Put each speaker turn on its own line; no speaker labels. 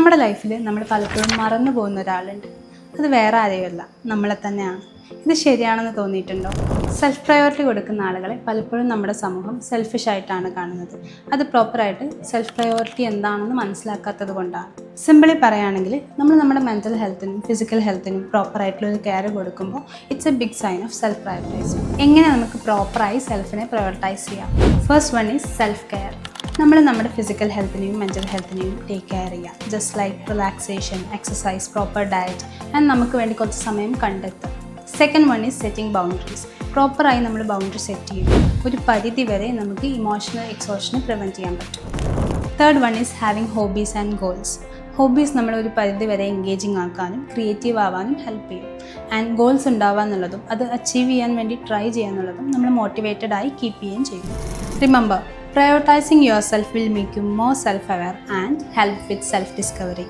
നമ്മുടെ ലൈഫിൽ നമ്മൾ പലപ്പോഴും മറന്നു പോകുന്ന ഒരാളുണ്ട്. അത് വേറെ ആരെയുമല്ല, നമ്മളെ തന്നെയാണ്. ഇത് ശരിയാണെന്ന് തോന്നിയിട്ടുണ്ടോ? സെൽഫ് പ്രയോറിറ്റി കൊടുക്കുന്ന ആളുകളെ പലപ്പോഴും നമ്മുടെ സമൂഹം സെൽഫിഷ് ആയിട്ടാണ് കാണുന്നത്. അത് പ്രോപ്പറായിട്ട് സെൽഫ് പ്രയോറിറ്റി എന്താണെന്ന് മനസ്സിലാക്കാത്തത് കൊണ്ടാണ്. സിമ്പിളി പറയുകയാണെങ്കിൽ നമ്മൾ നമ്മുടെ മെൻ്റൽ ഹെൽത്തിനും ഫിസിക്കൽ ഹെൽത്തിനും പ്രോപ്പറായിട്ടുള്ളൊരു കെയർ കൊടുക്കുമ്പോൾ it's a big sign of self prioritising. എങ്ങനെ നമുക്ക് പ്രോപ്പറായി സെൽഫിനെ പ്രയോറിറ്റൈസ് ചെയ്യാം? First one is self care. നമ്മൾ നമ്മുടെ ഫിസിക്കൽ ഹെൽത്തിനെയും മെൻ്റൽ ഹെൽത്തിനെയും ടേക്ക് കെയർ ചെയ്യാം. Just like relaxation, exercise, proper diet and നമുക്ക് വേണ്ടി കുറച്ച് സമയം കണ്ടെത്തും. Second one is setting boundaries. പ്രോപ്പറായി നമ്മൾ ബൗണ്ടറി സെറ്റ് ചെയ്യും. ഒരു പരിധി വരെ നമുക്ക് ഇമോഷണൽ എക്സോഷനെ പ്രിവെൻറ്റ് ചെയ്യാൻ പറ്റും. Third one is having hobbies and goals. Hobbies നമ്മളെ ഒരു പരിധി വരെ എൻഗേജിങ് ആക്കാനും ക്രിയേറ്റീവ് ആവാനും ഹെൽപ്പ് ചെയ്യും. ആൻഡ് ഗോൾസ് ഉണ്ടാവുക എന്നുള്ളതും അത് അച്ചീവ് ചെയ്യാൻ വേണ്ടി ട്രൈ ചെയ്യുക എന്നുള്ളതും നമ്മൾ മോട്ടിവേറ്റഡ് ആയി കീപ്പ് ചെയ്യുകയും ചെയ്യും. Remember, prioritizing yourself will make you more self-aware and help with self-discovery.